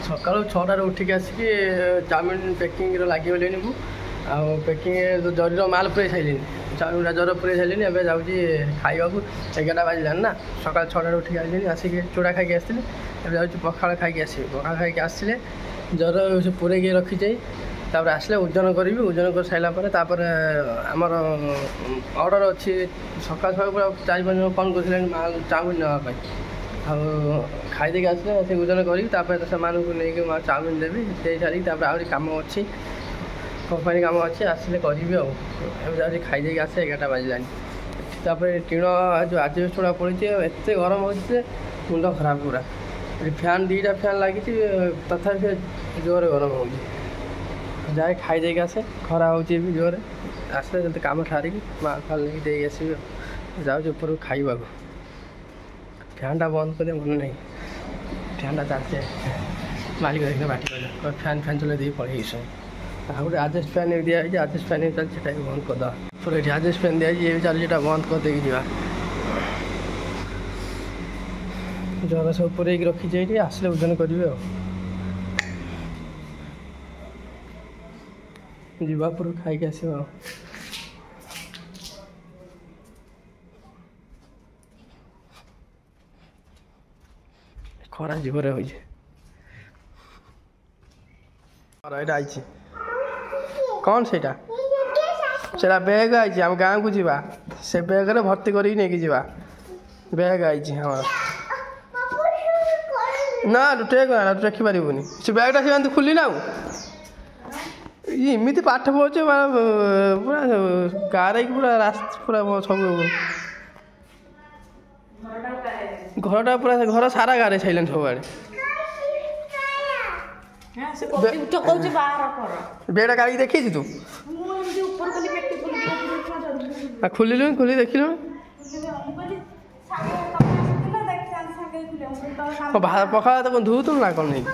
ସକାଳୁ 6ଟାରେ ଉଠିକି ଆସିକି ଚାଉମିନ ପ୍ୟାକିଂର ଲାଗିଗଲିଣି ମୁଁ ଆଉ ପ୍ୟାକିଂ ଜରିର ମାଲ ପୁରେଇ ସାରିଲିଣି ଚାଉମିନଟା ଜର ପୁରେଇ ସାରିଲିଣି ଏବେ ଯାଉଛି ଖାଇବାକୁ 11ଟା ବାଜିଲାଣି ନା ସକାଳ 6ଟାରେ ଉଠିକି ଆସିଲିଣି ଆସିକି ଚୁଡ଼ା ଖାଇକି ଆସିଥିଲି ଏବେ ଯାଉଛି ପଖାଳ ଖାଇକି ଆସିବି ପଖାଳ ଖାଇକି ଆସିଲେ ଜର ସେ ପୁରେଇକି ରଖିଯାଇ ତାପରେ ଆସିଲେ ଓଜନ କରିବି ଓଜନ କରିସାରିଲା ପରେ ତାପରେ ଆମର ଅର୍ଡ଼ର ଅଛି ସକାଳ ପୁରା 4-5 ଜଣ ଫୋନ୍ କରିଥିଲେଣି ମାଲ ଚାଉମିନ ନେବା ପାଇଁ ଆଉ ଖାଇଦେଇକି ଆସିଲେ ସେ ଓଜନ କରିବି ତାପରେ ସେମାନଙ୍କୁ ନେଇକି ଚାଉମିନ ଦେବି ଦେଇ ସାରିକି ତାପରେ ଆହୁରି କାମ ଅଛି କମ୍ପାନୀ କାମ ଅଛି ଆସିଲେ କରିବି ଆଉ ଏବେ ଯାଉଛି ଖାଇଦେଇକି ଆସେ 11ଟା ବାଜିଲାଣି ତାପରେ ଟିଣ ଯେଉଁ ଆଜବେଷ୍ଟ ଗୁଡ଼ା ପଡ଼ିଛି ଏତେ ଗରମ ହେଉଛି ଯେ ମୁଣ୍ଡ ଖରାପ ପୁରା ଫ୍ୟାନ୍ 2ଟା ଫ୍ୟାନ୍ ଲାଗିଛି ତଥାପି ସେ ଜୋରରେ ଗରମ ହେଉଛି ଯାଏ ଖାଇଦେଇକି ଆସେ ଖରା ହେଉଛି ବି ଜୋରରେ ଆସିଲେ ଯଦି କାମ ସାରିକି ମାଲ ଫାଲ ନେଇକି ଦେଇକି ଆସିବି ଯାଉଛି ଉପରକୁ ଖାଇବାକୁ ଫ୍ୟାନ୍ଟା ବନ୍ଦ କରିବା ମନେ ନାହିଁ ଫ୍ୟାନ୍ଟା ଚାଲିছে ମାଲିକ ଦେଖିଲେ ବାଟି କଲେ ଫ୍ୟାନ୍ ଚଲେଇ ଦେଇକି ପଳେଇ ସବୁ ଆଉ ଗୋଟେ ଆଜେଷ୍ଟ ଫ୍ୟାନ୍ ଦିଆହେଇଛି ଆଜେଷ୍ଟ ଫ୍ୟାନ୍ ଚାଲିଛି ସେଟା ବି ବନ୍ଦ କରିଦେବା ପୁରା ଏଠି ଆଜେଷ୍ଟ ଫ୍ୟାନ୍ ଦିଆହେଇଛି ଏ ବି ଚାଲିଛି ଏଇଟା ବନ୍ଦ କରିଦେଇକି ଯିବା ଜର ସବୁ ପୁରେଇକି ରଖିଛି ଏଇଠି ଆସିଲେ ଓଜନ କରିବି ଆଉ ଯିବା ପୁରା ଖାଇକି ଆସିବା ଆଉ ଖରା ଜୋରରେ ହେଉଛି ଏଇଟା ଆଇଛି କ'ଣ ସେଇଟା ସେଇଟା ବ୍ୟାଗ୍ ଆଇଛି ଆମ ଗାଁକୁ ଯିବା ସେ ବ୍ୟାଗ୍ରେ ଭର୍ତ୍ତି କରିକି ନେଇକି ଯିବା ବ୍ୟାଗ୍ ଆଇଛି ଆମର ନା ଟେକ୍ ନା ତୁ ଦେଖିପାରିବୁନି ସେ ବ୍ୟାଗ୍ଟା ସେ ଏମିତି ଖୋଲିନା ଆଉ ଏମିତି ପାଠ ପଢ଼ୁଛି ପୁରା ଗାରେଇକି ପୁରା ପୁରା ସବୁ ଘରଟା ପୁରା ଘର ସାରା ଗାରେଇ ସାରିଲାଣି ସବୁଆଡ଼େ ବେଗଟା କାଢ଼ିକି ଦେଖିଛୁ ତୁ ଖୋଲିଲୁଣି ଖୋଲି ଦେଖିଲୁଣି ପଖାଳ ତ କ'ଣ ଧୁଉଥିଲୁ ନା କ'ଣ ନେଇକି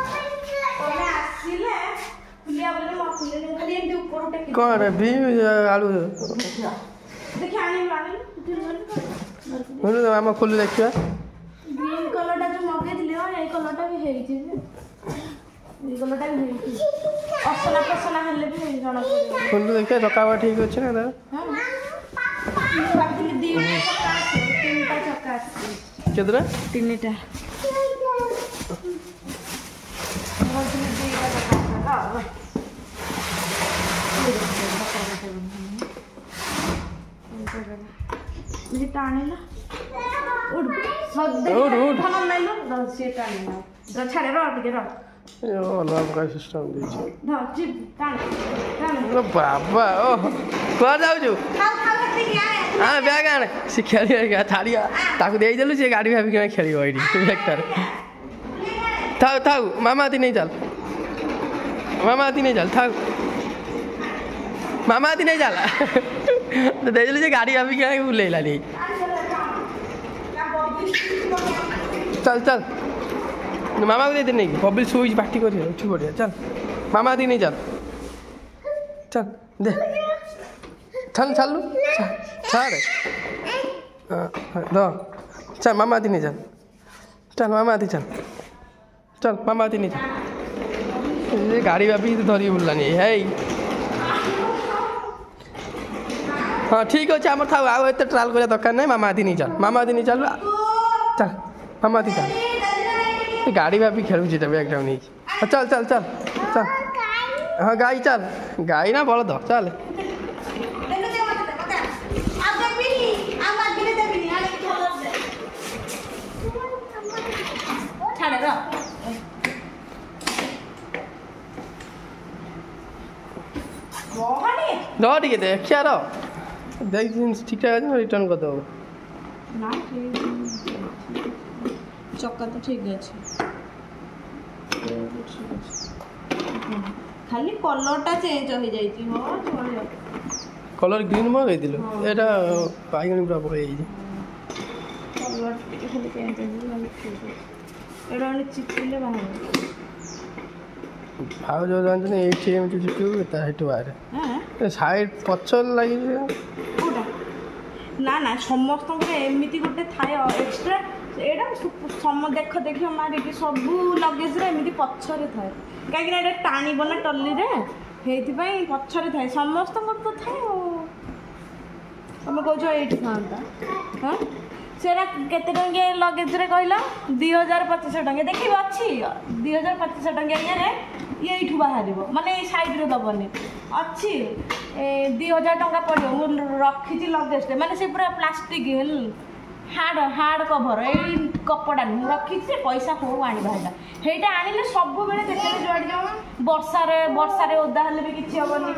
କ'ଣ ବିମ୍ ଆଳୁ ଆମ ଖୋଲି ଦେଖିବା ଖୋଲି ଦେଖିବା ଚକା ଠିକ୍ ଅଛି ନା କେତେଟା 3ଟା ଟାଣିଲା ଛାଡ଼େ ର ଟିକେ ର ଅଲଗା ପ୍ରକାର ସିଷ୍ଟମ୍ ଦେଇଛି ବାବା ଓ କୁଆଡ଼େ ଯାଉଛୁ ହଁ ବ୍ୟାଗ୍ ଆଣେ ସେ ଖେଳିବା ଛାଡ଼ିବା ତାକୁ ଦେଇଦେଲୁ ସେ ଗାଡ଼ି ଭାବିକି ଖେଳିବ ଏଇଠି ବେକାରେ ଥାଉ ଥାଉ ମାମା ହାତୀ ନେଇ ଚାଲ ମାମା ହାତୀ ନେଇ ଚାଲ ଥାଉ ମାମା ହାତୀ ନେଇ ଚାଲ ଦେଇଦେଲୁ ସେ ଗାଡ଼ି ଭାବିକି ବୁଲେଇଲାନି ଚାଲ ଚାଲ ମାମାକୁ ଦେଇଦେଲି ନେଇକି ବବିଲ ଶୋଇଛି ପାଟି କରିବ ଉଠି ପଡ଼ିବା ଚାଲ ମାମା ହାତୀ ନେଇ ଚାଲ ଚାଲ ଦେ ଚାଲ ଚାଲୁ ଛାଡ଼େ ଚାଲ ମାମା ହାତୀ ନେଇ ଚାଲ ଚାଲ ମାମା ହାତୀ ଚାଲ ଚାଲ ମାମା ହାତୀ ନେଇ ଚାଲ ଗାଡ଼ି ଭାବିକି ଧରିକି ବୁଲିଲାନି ହେଇ ହଁ ଠିକ୍ ଅଛି ଆମର ଥାଉ ଆଉ ଏତେ ଟ୍ରାଏଲ୍ କରିବା ଦରକାର ନାହିଁ ମାମା ହାତୀ ନେଇ ଚାଲ ମାମା ହାତୀ ନେଇ ଚାଲ ଚାଲ ମାମା ହାତୀ ଚାଲ ଗାଡ଼ି ଭାବି ଖେଳୁଛି ତା ବ୍ୟାଗ୍ଟାକୁ ନେଇକି ଚାଲ ଚାଲ ଚାଲ ଚାଲ ହଁ ଗାଈ ଚାଲ ଗାଈ ନା ବଳଦ ଚାଲ ର ଟିକେ ଦେଖିଆ ର ଦେখ ଠିକ୍ ଠାକ୍ ଅଛି ରିଟର୍ନ କରିଦେବ ଚକା ତ ଠିକ୍ ଅଛି ଖାଲି କଲର୍ଟା ଚେଞ୍ଜ ହେଇଯାଇଛି ହଁ ଚଳିବ କଲର୍ ଗ୍ରୀନ୍ ମଗାଇଥିଲୁ ଏଇଟା ବାଇଗଣୀ ପୁରା ପଳେଇଯାଇଛି କଲର୍ ଟିକେ ଖାଲି ଚେଞ୍ଜ ହେଇଯାଇଛି ଏଇଟା ମାନେ ଚିପିଲେ ବାହାରେ ଭାଉଜ ଜାଣିଛନ୍ତି ଏଇଠି ଏମିତି ଚିପିବୁ ତା ସେଠୁ ବାହାରେ ସାଇଡ୍ ପଛ ଲାଗିଛି କୋଉଟା ନା ନା ସମସ୍ତଙ୍କର ଏମିତି ଗୋଟେ ଥାଏ ଏକ୍ସଟ୍ରା एटा देख देख मारिकी सब लगेज एमती पछरे थाए कहीं टाणी बना टली पछरे थाए समस्त तो थाए तुम कौच ये था हाँ सेरा केते टंकिया लगेज रे कहला 2500 टंकिया देखी अच्छी 2500 टंकिया ये बाहर माने साइड रे दबनी अच्छी 2000 टंका पड़ो मुझे रखी लगेज माने से पूरा प्लास्टिक हार्ड कभर ये कपड़ा नहीं रखी पैसा हो आईटा आनिले सब बेले देखते जुआड़े जाऊँ वर्षारे ओदा हेल्ले भी किसी हेनी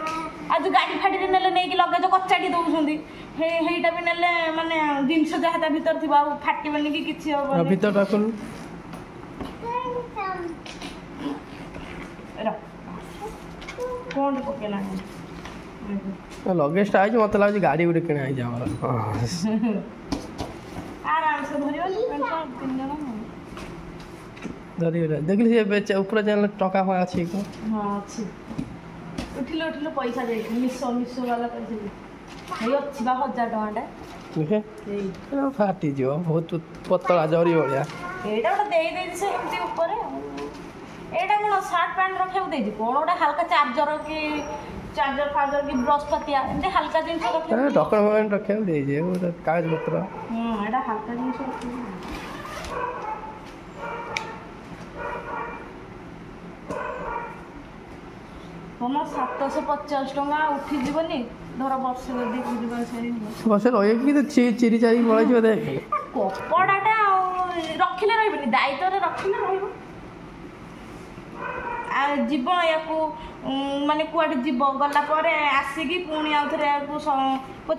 आज गाड़ी फाड़ी ने नहीं लगेज कचाड़ी दौरान हेटा भी नेले माने जिनस जहाँ भीतर थी फाटबनी कि किसी हम भीतर कौन पकेला लगेज आई मत लगे गाड़ी गोटे किଣା आराम से धरी देखिए से ऊपर जान टका हुआ अच्छी हाँ अच्छी उठिले उठिले पैसा दे मिशो वाला पैसा ये अच्छी 1000 टका फाटी जो बहुत पतला जरी भाया एटा गोटे दे से एमती ऊपर एटा कौन सार्ट पैंट रखा दे कौन गोटे हल्का चार्जर फार्जर की ब्रश पतिया एमती हल्का जिन डॉक्यूमेंट रखे दे कागज पत्र एटा हल्का जिन तुम 750 टका उठी जीवनी धर वर्ष बस रही चिरी चारी पड़े देख कपड़ाटा रखिले रही दायित्व रखिले जीव या माने कुआडे जीव गला आसिकी पुणी आउ थे पोछा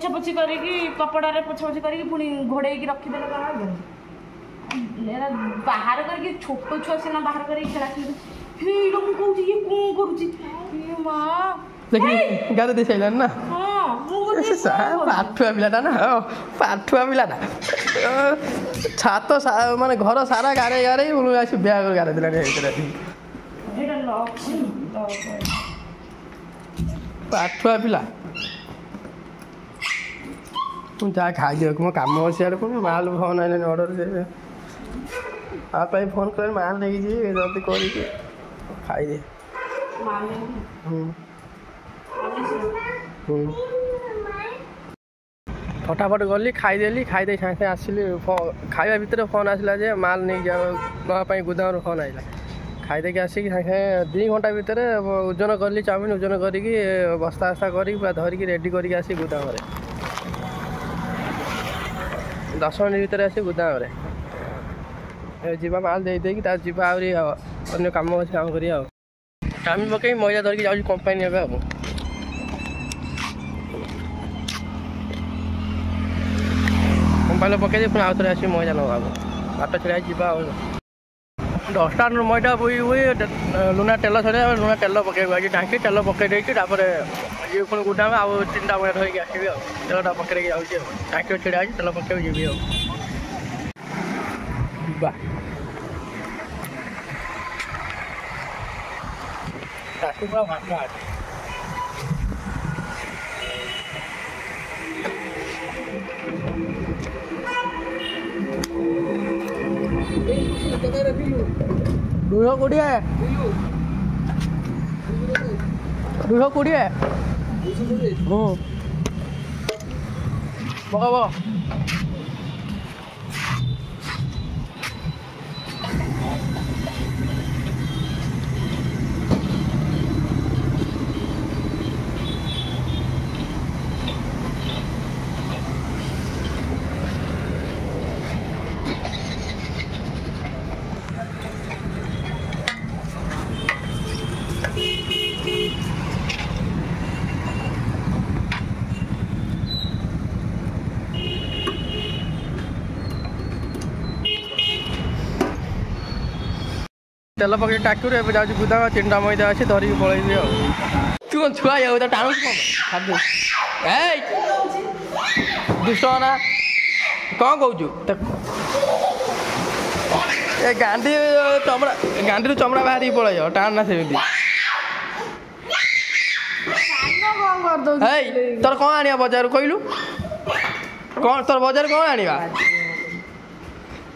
पोछी करके कपड़े पोछा पोछी करके पुणी घोड़े रखीदे बाहर करके छोट छुआ सीना बाहर करके खेला खेल कहूँ ये कौन कर गाड़ी दे सारे ना पाठुआ पिलाटा ना पाठुआ पिलाटा छात माने घर सारा गारे गारे आसी ब्याग गारे देला पाठुआ पिला तुम जा खाई मो कम अच्छे पुणी माल फोन आने अर्डर दे आप फोन कर माल नहीं जल्दी कर खाई फटाफट गली खाईदेली खाईदे सागे आसली खाଇବା भितर फोन आसला जे माल नहीं जावाई गोदाम फोन आइला खाईदे आसिक सागे 2 घंटा भितर ओजन कली चाउमिन ओजन करी बस्ता बस्ता कर पूरा धरिकी रेडी करके आसी गोदाम 10 मिनट भितर आसी गोदाम जीवा माल दे देकी जीवा आहरी अन्य कम अच्छे काम करिया चाउमिन पकई मैदा धरिकी जाऊँ कंपानी ए कंपानी पकई पुणी आउ थे आस मैदा नवा बाट छड़ा जा 10टा मैदा बोई हुई लुना तेल छड़ा लुना तेल पकड़ टाँकी तेल पकई देती ये पुणी गोदाम आउ 3टा मैदा धरिकी आसबि तेलटा पकड़ जाऊँगी टाँकी छड़ा तेल पकड़ जी पूरा भाषा दुह कोड़े 220 तेल पकड़ टाक्यू ए जाऊँ गोदाम 3टा मैदा अच्छे धरिकी पलैबी तू कौन छुआ जाऊ तो टाणु दुष्ट ना कौन कौचु गांधी चमड़ा गांधी चमड़ा बाहर पलैज टाण ना सेमती तोर कौन आनिया बजार कहलु कौन तोर बजार कौन आनिबा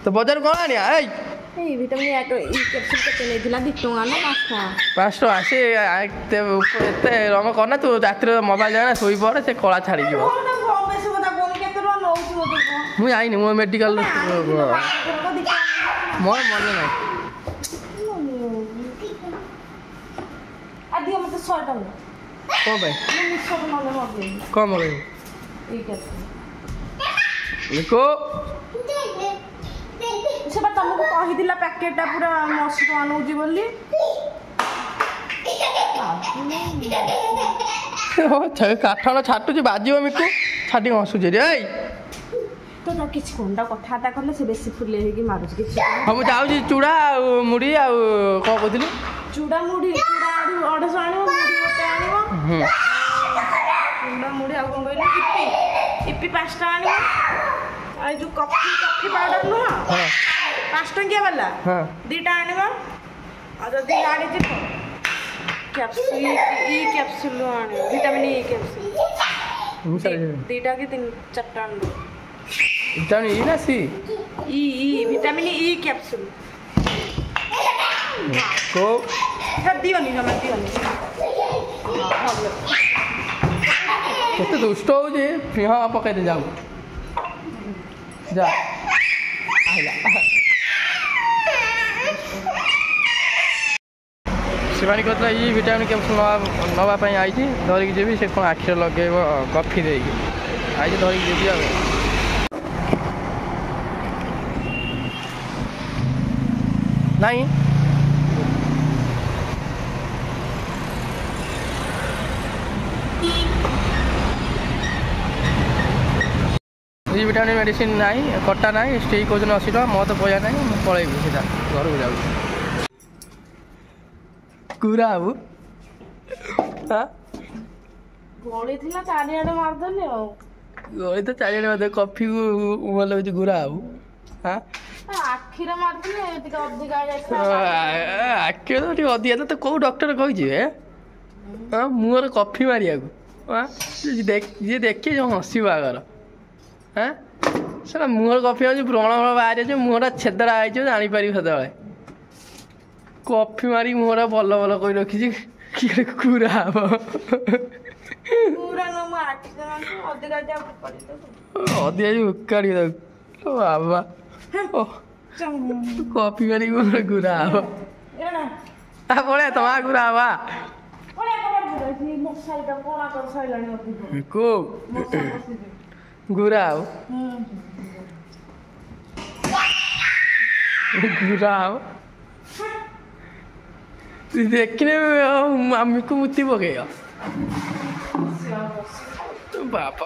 तो बजार कौन आनिया ए ଏଇ ଭିଟାମିନ୍ ଇ କ୍ୟାପସୁଲ୍ କେତେ ନେଇଥିଲା 2 ଟଙ୍କା ନା 5 ଟଙ୍କା 5 ଟଙ୍କା ସେ ଏତେ ରଙ୍ଗ କରନା ତୁ ରାତିରେ ମୋବାଇଲ ଜାଣା ଶୋଇ ପଡ଼େ ସେ କଳା ଛାଡ଼ିଯିବ ମୁଁ ଯାଇନି ମୋ ମେଡ଼ିକାଲ ମୋର ମନେ ନାହିଁ ଆଦି ମତେ 100 ଟଙ୍କା କ'ଣ ପାଇଁ କ'ଣ ମଗାଇବୁ ଦେଖ ସେ ବା ତମକୁ କହିଥିଲା ପ୍ୟାକେଟଟା ପୁରା 80 ଟଙ୍କା ନେଉଛି ବୋଲି କାଠଣ ଛାଟୁଛି ବାଜିବ ମିକୁ ଛାଟିକି ହସୁଛି ରେ ଏଇ ତ କିଛି କୁଣ୍ଡା କଥାବାର୍ତ୍ତା କଲେ ସେ ବେଶୀ ଫୁଲେଇ ହେଇକି ମାରୁଛି କିଛି ହଁ ମୁଁ ଯାଉଛି ଚୁଡ଼ା ଆଉ ମୁଢ଼ି ଆଉ କ'ଣ କହୁଥିଲି ଚୁଡ଼ା ମୁଢ଼ି ଚୁଡ଼ା 150 ଆଣିବ ମୁଢ଼ି ଗୋଟେ ଆଣିବ ଚୁଡ଼ା ମୁଢ଼ି ଆଉ କ'ଣ କହିଲେ ଇପି 5 ଟଙ୍କା ଆଣିବ ଆଉ ଯେଉଁ କଫି ପାଉଡର ନୁହଁ 5 ଟଙ୍କିଆ ବାଲା 2ଟା ଆଣିବ ଆଉ ଯଦି ଆଣିଯିବ କ୍ୟାପସୁଲ୍ ଇ କ୍ୟାପସୁଲ୍ ଆଣିବ ଭିଟାମିନ୍ ଇ କ୍ୟାପସୁଲ୍ 2ଟା କି 4ଟା ଆଣିବ ଭିଟାମିନ୍ ଇ ନା C E vitamin E capsule ଦିଅନି ଜମା ଦିଅନି କେତେ ଦୁଷ୍ଟ ହେଉଛି ହଁ ପକାଇଦେ ଯାଉ ଯା ଆଇଲା ଶିବାନୀ କହୁଥିଲା ଇ ଭିଟାମିନ୍ କ୍ୟାପସୁଲ୍ ନେବା ପାଇଁ ଆଇଛି ଧରିକି ଯିବି ସେ କ'ଣ ଆଖିରେ ଲଗେଇବ କଫି ଦେଇକି ଆଇଛି ଧରିକି ଯିବି ଆଉ ନାଇଁ ଇ ଭିଟାମିନ୍ ମେଡ଼ିସିନ୍ ନାହିଁ କଟା ନାହିଁ ଷ୍ଟିକ୍ କହୁଛନ୍ତି 80 ଟଙ୍କା ମୋ ତ ପଇସା ନାହିଁ ମୁଁ ପଳେଇବି ସିଧା ଘରକୁ ଯାଉଛି କୁରା ବାବୁ ଗଳି ଥିଲା ଚାରିଆଡ଼େ ମାରିଦେଲି ଆଉ ଗଳି ତ ଚାରିଆଡ଼େ ମାରିଦେଲି କଫିକୁ ଭଲ ହେଉଛି ଗୁରା ବାବୁ ଆଖିରେ ମାରିଦେଲି ଟିକେ ଅଧିକା ଆଖିରେ ତ ଟିକେ ଅଧିକା ତ କେଉଁ ଡକ୍ଟର କହିଛି ମୁହଁରେ କଫି ମାରିବାକୁ ଯିଏ ଦେଖିଏ ଯେଉଁ ହସିବ ଆଗର ସେଟା ମୁହଁରେ କଫି ହେଉଛି ବ୍ରଣ ବାହାରି ଅଛି ମୁହଁଟା ଛେଦରା ହେଇଯିବ ଜାଣିପାରିବୁ ସେତେବେଳେ କଫି ମାରିକି ମୁହଁଟା ଭଲ ଭଲ କରି ରଖିଛି କିଏ କୁରା ହବ ଅଧିକା ଉକାଡ଼ି ତାକୁ ବାବା କଫି ମାରିକି ମୁହଁରେ ଗୁରା ହବ ପଳେଆ ତମା ଗୁରା ହବା ଗୁରା ଆଉ ଗୁରା ଆଉ ଦେଖିଲେ ମାମିକୁ ମୁତି ପକେଇବ ବାପା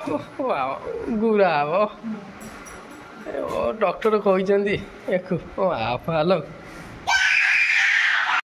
ଗୁରା ହବ ଡକ୍ଟର କହିଛନ୍ତି ଏକୁ ବାପା ଲୋ